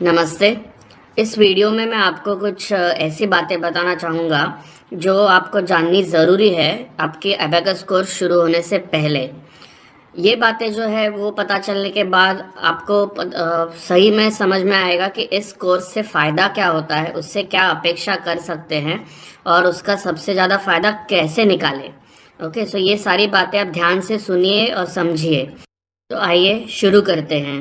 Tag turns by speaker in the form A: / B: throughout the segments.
A: नमस्ते। इस वीडियो में मैं आपको कुछ ऐसी बातें बताना चाहूँगा जो आपको जाननी ज़रूरी है आपके अबेकस कोर्स शुरू होने से पहले। ये बातें जो है वो पता चलने के बाद आपको सही में समझ में आएगा कि इस कोर्स से फ़ायदा क्या होता है, उससे क्या अपेक्षा कर सकते हैं और उसका सबसे ज़्यादा फ़ायदा कैसे निकालें। ओके, सो ये सारी बातें आप ध्यान से सुनिए और समझिए। तो आइए शुरू करते हैं।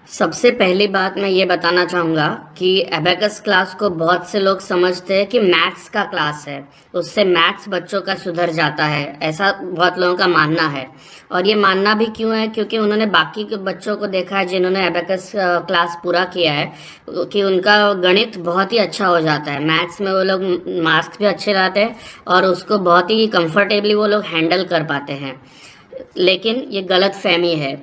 A: सबसे पहली बात मैं ये बताना चाहूँगा कि एबेकस क्लास को बहुत से लोग समझते हैं कि मैथ्स का क्लास है, उससे मैथ्स बच्चों का सुधर जाता है, ऐसा बहुत लोगों का मानना है। और ये मानना भी क्यों है, क्योंकि उन्होंने बाकी के बच्चों को देखा है जिन्होंने एबेकस क्लास पूरा किया है कि उनका गणित बहुत ही अच्छा हो जाता है। मैथ्स में वो लोग मार्क्स भी अच्छे लाते हैं और उसको बहुत ही कंफर्टेबली वो लोग हैंडल कर पाते हैं। लेकिन ये गलत फहमी है।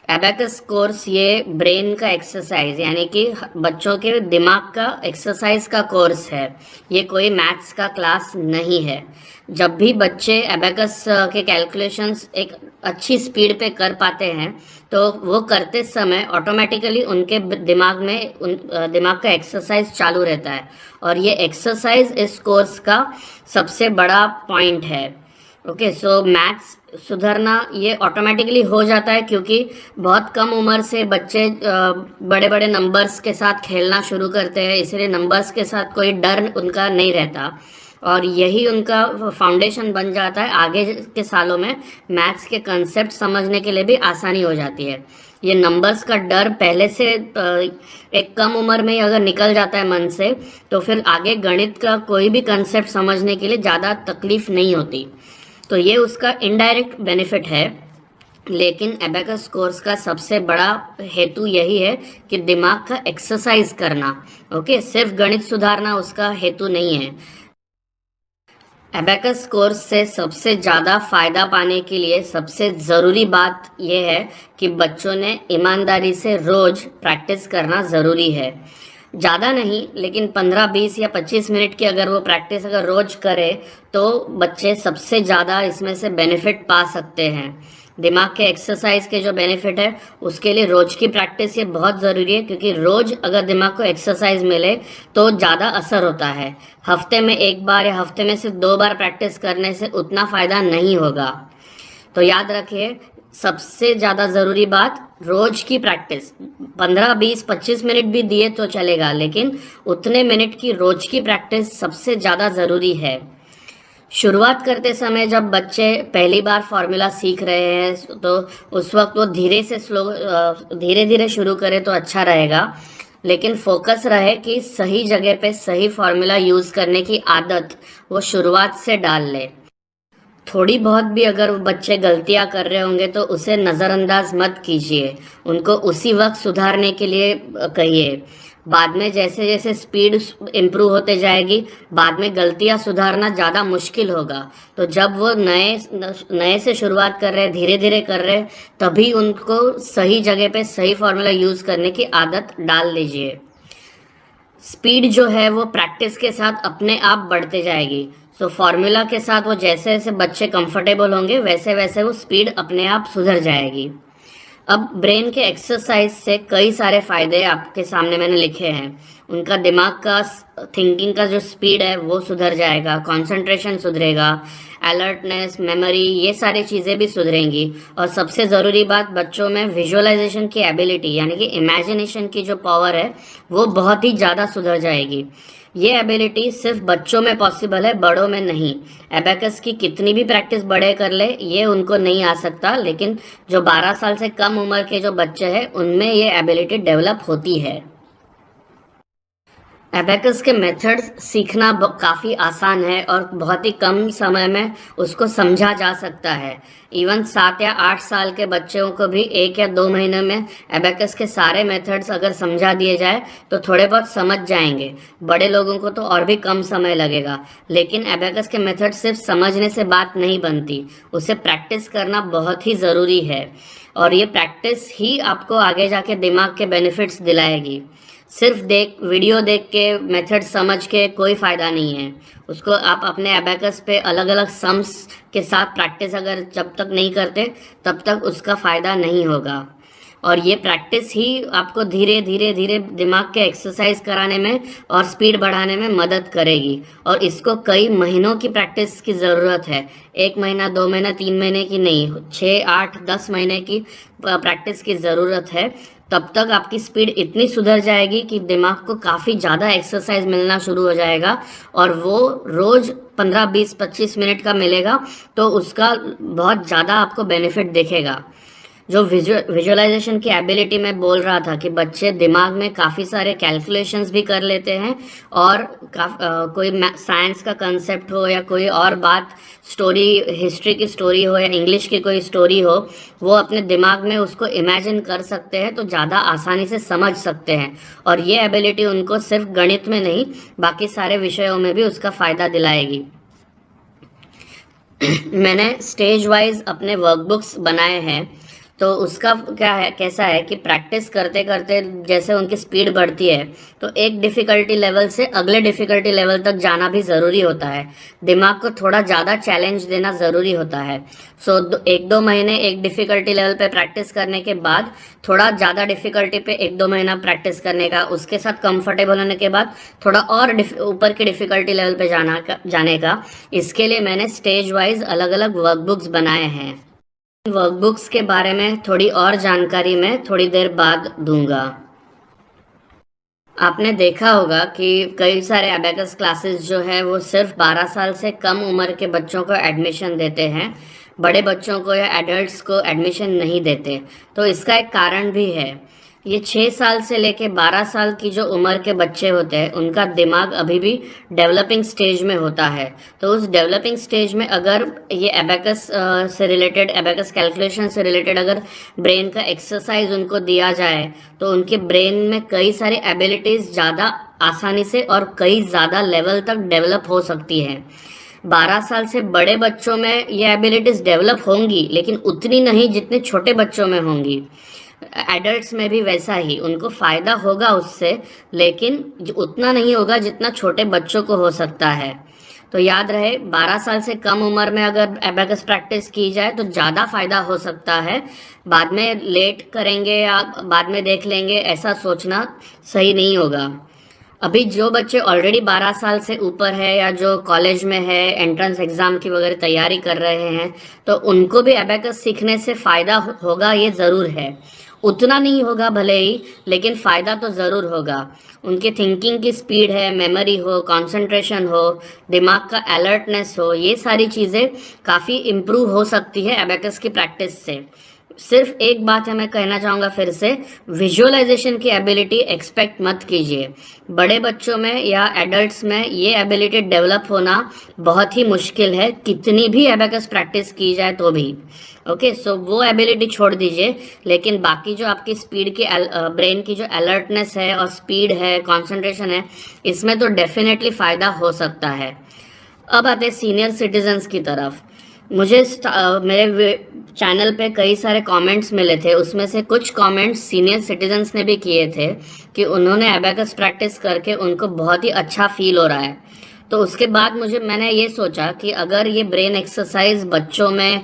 A: एबेकस कोर्स ये ब्रेन का एक्सरसाइज यानी कि बच्चों के दिमाग का एक्सरसाइज का कोर्स है, ये कोई मैथ्स का क्लास नहीं है। जब भी बच्चे एबेकस के कैलकुलेशंस एक अच्छी स्पीड पे कर पाते हैं तो वो करते समय ऑटोमेटिकली उनके दिमाग में दिमाग का एक्सरसाइज चालू रहता है और ये एक्सरसाइज इस कोर्स का सबसे बड़ा पॉइंट है। ओके, सो मैथ्स सुधरना ये ऑटोमेटिकली हो जाता है क्योंकि बहुत कम उम्र से बच्चे बड़े बड़े नंबर्स के साथ खेलना शुरू करते हैं, इसलिए नंबर्स के साथ कोई डर उनका नहीं रहता और यही उनका फाउंडेशन बन जाता है। आगे के सालों में मैथ्स के कंसेप्ट समझने के लिए भी आसानी हो जाती है। ये नंबर्स का डर पहले से एक कम उम्र में ही अगर निकल जाता है मन से, तो फिर आगे गणित का कोई भी कंसेप्ट समझने के लिए ज़्यादा तकलीफ नहीं होती। तो ये उसका इनडायरेक्ट बेनिफिट है। लेकिन एबेकस कोर्स का सबसे बड़ा हेतु यही है कि दिमाग का एक्सरसाइज करना। ओके, सिर्फ गणित सुधारना उसका हेतु नहीं है। एबेकस कोर्स से सबसे ज़्यादा फायदा पाने के लिए सबसे ज़रूरी बात यह है कि बच्चों ने ईमानदारी से रोज प्रैक्टिस करना ज़रूरी है। ज़्यादा नहीं, लेकिन 15, 20 या 25 मिनट की अगर वो प्रैक्टिस अगर रोज करे तो बच्चे सबसे ज़्यादा इसमें से बेनिफिट पा सकते हैं। दिमाग के एक्सरसाइज के जो बेनिफिट है उसके लिए रोज की प्रैक्टिस ये बहुत ज़रूरी है, क्योंकि रोज अगर दिमाग को एक्सरसाइज मिले तो ज़्यादा असर होता है। हफ्ते में एक बार या हफ्ते में सिर्फ 2 बार प्रैक्टिस करने से उतना फ़ायदा नहीं होगा। तो याद रखिए, सबसे ज़्यादा ज़रूरी बात रोज की प्रैक्टिस। 15, 20, 25 मिनट भी दिए तो चलेगा, लेकिन उतने मिनट की रोज की प्रैक्टिस सबसे ज़्यादा ज़रूरी है। शुरुआत करते समय जब बच्चे पहली बार फॉर्मूला सीख रहे हैं तो उस वक्त वो धीरे धीरे शुरू करें तो अच्छा रहेगा। लेकिन फोकस रहे कि सही जगह पे सही फॉर्मूला यूज़ करने की आदत वो शुरुआत से डाल ले। थोड़ी बहुत भी अगर वो बच्चे गलतियां कर रहे होंगे तो उसे नज़रअंदाज मत कीजिए, उनको उसी वक्त सुधारने के लिए कहिए। बाद में जैसे जैसे स्पीड इम्प्रूव होते जाएगी, बाद में गलतियां सुधारना ज़्यादा मुश्किल होगा। तो जब वो नए नए से शुरुआत कर रहे हैं, धीरे धीरे कर रहे हैं, तभी उनको सही जगह पे सही फॉर्मूला यूज़ करने की आदत डाल लीजिए। स्पीड जो है वो प्रैक्टिस के साथ अपने आप बढ़ते जाएगी। सो फॉर्मूला के साथ वो जैसे जैसे बच्चे कंफर्टेबल होंगे वैसे वैसे वो स्पीड अपने आप सुधर जाएगी। अब ब्रेन के एक्सरसाइज से कई सारे फायदे आपके सामने मैंने लिखे हैं। उनका दिमाग का थिंकिंग का जो स्पीड है वो सुधर जाएगा, कंसंट्रेशन सुधरेगा, अलर्टनेस, मेमोरी, ये सारी चीज़ें भी सुधरेंगी। और सबसे ज़रूरी बात, बच्चों में विजुअलाइजेशन की एबिलिटी यानी कि इमेजिनेशन की जो पावर है वो बहुत ही ज़्यादा सुधर जाएगी। ये एबिलिटी सिर्फ बच्चों में पॉसिबल है, बड़ों में नहीं। एबेकस की कितनी भी प्रैक्टिस बड़े कर ले ये उनको नहीं आ सकता, लेकिन जो 12 साल से कम उम्र के जो बच्चे हैं उनमें ये एबिलिटी डेवलप होती है। एबेकस के मेथड्स सीखना काफ़ी आसान है और बहुत ही कम समय में उसको समझा जा सकता है। इवन 7 या 8 साल के बच्चों को भी 1 या 2 महीने में एबेकस के सारे मेथड्स अगर समझा दिए जाए तो थोड़े बहुत समझ जाएंगे। बड़े लोगों को तो और भी कम समय लगेगा। लेकिन एबेकस के मेथड सिर्फ समझने से बात नहीं बनती, उसे प्रैक्टिस करना बहुत ही ज़रूरी है और ये प्रैक्टिस ही आपको आगे जाके दिमाग के बेनिफिट्स दिलाएगी। सिर्फ वीडियो देख के मेथड समझ के कोई फ़ायदा नहीं है। उसको आप अपने अबेकस पे अलग अलग सम्स के साथ प्रैक्टिस अगर जब तक नहीं करते तब तक उसका फ़ायदा नहीं होगा। और ये प्रैक्टिस ही आपको धीरे धीरे धीरे दिमाग के एक्सरसाइज कराने में और स्पीड बढ़ाने में मदद करेगी। और इसको कई महीनों की प्रैक्टिस की ज़रूरत है, 1 महीना 2 महीना 3 महीने की नहीं, 6 8 10 महीने की प्रैक्टिस की ज़रूरत है। तब तक आपकी स्पीड इतनी सुधर जाएगी कि दिमाग को काफ़ी ज़्यादा एक्सरसाइज मिलना शुरू हो जाएगा, और वो रोज़ 15 20 25 मिनट का मिलेगा तो उसका बहुत ज़्यादा आपको बेनिफिट दिखेगा। जो विजुअलाइजेशन की एबिलिटी मैं बोल रहा था कि बच्चे दिमाग में काफ़ी सारे कैलकुलेशंस भी कर लेते हैं, और कोई साइंस का कंसेप्ट हो या कोई और बात, स्टोरी, हिस्ट्री की स्टोरी हो या इंग्लिश की कोई स्टोरी हो, वो अपने दिमाग में उसको इमेजिन कर सकते हैं तो ज़्यादा आसानी से समझ सकते हैं। और ये एबिलिटी उनको सिर्फ गणित में नहीं, बाकी सारे विषयों में भी उसका फ़ायदा दिलाएगी। मैंने स्टेज वाइज अपने वर्कबुक्स बनाए हैं, तो उसका क्या है, कैसा है कि प्रैक्टिस करते करते जैसे उनकी स्पीड बढ़ती है तो एक डिफ़िकल्टी लेवल से अगले डिफ़िकल्टी लेवल तक जाना भी ज़रूरी होता है। दिमाग को थोड़ा ज़्यादा चैलेंज देना ज़रूरी होता है। सो 1 2 महीने एक डिफ़िकल्टी लेवल पे प्रैक्टिस करने के बाद थोड़ा ज़्यादा डिफ़िकल्टी पे 1 2 महीना प्रैक्टिस करने का, उसके साथ कंफर्टेबल होने के बाद थोड़ा और ऊपर की डिफ़िकल्टी लेवल पे जाने का। इसके लिए मैंने स्टेज वाइज अलग अलग वर्कबुक्स बनाए हैं। वर्कबुक्स के बारे में थोड़ी और जानकारी मैं थोड़ी देर बाद दूंगा। आपने देखा होगा कि कई सारे अबेकस क्लासेस जो है वो सिर्फ 12 साल से कम उम्र के बच्चों को एडमिशन देते हैं, बड़े बच्चों को या एडल्ट्स को एडमिशन नहीं देते। तो इसका एक कारण भी है। ये 6 साल से लेके 12 साल की जो उम्र के बच्चे होते हैं उनका दिमाग अभी भी डेवलपिंग स्टेज में होता है। तो उस डेवलपिंग स्टेज में अगर ये एबेकस से रिलेटेड, एबेकस कैलकुलेशन से रिलेटेड अगर ब्रेन का एक्सरसाइज उनको दिया जाए तो उनके ब्रेन में कई सारी एबिलिटीज़ ज़्यादा आसानी से और कई ज़्यादा लेवल तक डेवलप हो सकती है। 12 साल से बड़े बच्चों में ये एबिलिटीज़ डेवलप होंगी, लेकिन उतनी नहीं जितने छोटे बच्चों में होंगी। एडल्ट्स में भी वैसा ही उनको फ़ायदा होगा उससे, लेकिन उतना नहीं होगा जितना छोटे बच्चों को हो सकता है। तो याद रहे, 12 साल से कम उम्र में अगर एबेकस प्रैक्टिस की जाए तो ज़्यादा फ़ायदा हो सकता है। बाद में लेट करेंगे या बाद में देख लेंगे, ऐसा सोचना सही नहीं होगा। अभी जो बच्चे ऑलरेडी 12 साल से ऊपर है या जो कॉलेज में है, एंट्रेंस एग्ज़ाम की वगैरह तैयारी कर रहे हैं, तो उनको भी एबेकस सीखने से फ़ायदा होगा, ये ज़रूर है। उतना नहीं होगा भले ही, लेकिन फ़ायदा तो ज़रूर होगा। उनकी थिंकिंग की स्पीड है, मेमोरी हो, कंसंट्रेशन हो, दिमाग का अलर्टनेस हो, ये सारी चीज़ें काफ़ी इम्प्रूव हो सकती है एबेकस की प्रैक्टिस से। सिर्फ एक बात है, मैं कहना चाहूँगा फिर से, विजुअलाइजेशन की एबिलिटी एक्सपेक्ट मत कीजिए। बड़े बच्चों में या एडल्ट्स में ये एबिलिटी डेवलप होना बहुत ही मुश्किल है, कितनी भी एबेकस प्रैक्टिस की जाए तो भी। ओके, सो वो एबिलिटी छोड़ दीजिए, लेकिन बाकी जो आपकी स्पीड की, ब्रेन की जो अलर्टनेस है और स्पीड है, कॉन्सेंट्रेशन है, इसमें तो डेफिनेटली फ़ायदा हो सकता है। अब आते हैं सीनियर सिटीजन्स की तरफ। मुझे मेरे चैनल पे कई सारे कमेंट्स मिले थे, उसमें से कुछ कमेंट्स सीनियर सिटीजन्स ने भी किए थे कि उन्होंने एबेकस प्रैक्टिस करके उनको बहुत ही अच्छा फील हो रहा है। तो उसके बाद मैंने ये सोचा कि अगर ये ब्रेन एक्सरसाइज बच्चों में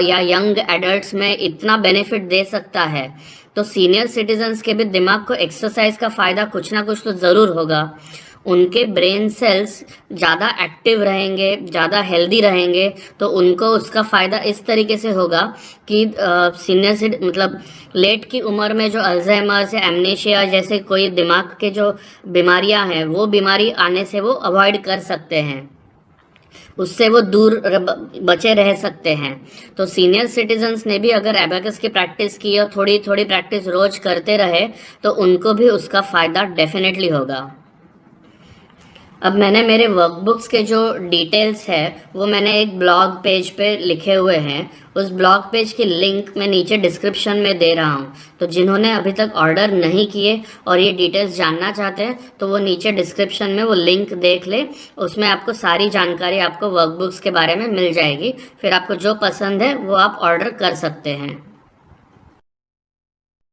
A: या यंग एडल्ट्स में इतना बेनिफिट दे सकता है, तो सीनियर सिटीजन्स के भी दिमाग को एक्सरसाइज का फ़ायदा कुछ ना कुछ तो ज़रूर होगा। उनके ब्रेन सेल्स ज़्यादा एक्टिव रहेंगे, ज़्यादा हेल्दी रहेंगे, तो उनको उसका फ़ायदा इस तरीके से होगा कि सीनियर मतलब लेट की उम्र में जो अल्जाइमर्स या एमनेशिया जैसे कोई दिमाग के जो बीमारियां हैं, वो बीमारी आने से वो अवॉइड कर सकते हैं, उससे वो दूर बचे रह सकते हैं। तो सीनियर सिटीजन्स ने भी अगर एबेकस की प्रैक्टिस की और थोड़ी थोड़ी प्रैक्टिस रोज करते रहे तो उनको भी उसका फ़ायदा डेफिनेटली होगा। अब मैंने मेरे वर्कबुक्स के जो डिटेल्स है वो मैंने एक ब्लॉग पेज पे लिखे हुए हैं। उस ब्लॉग पेज की लिंक मैं नीचे डिस्क्रिप्शन में दे रहा हूँ, तो जिन्होंने अभी तक ऑर्डर नहीं किए और ये डिटेल्स जानना चाहते हैं तो वो नीचे डिस्क्रिप्शन में वो लिंक देख ले, उसमें आपको सारी जानकारी आपको वर्कबुक्स के बारे में मिल जाएगी। फिर आपको जो पसंद है वो आप ऑर्डर कर सकते हैं।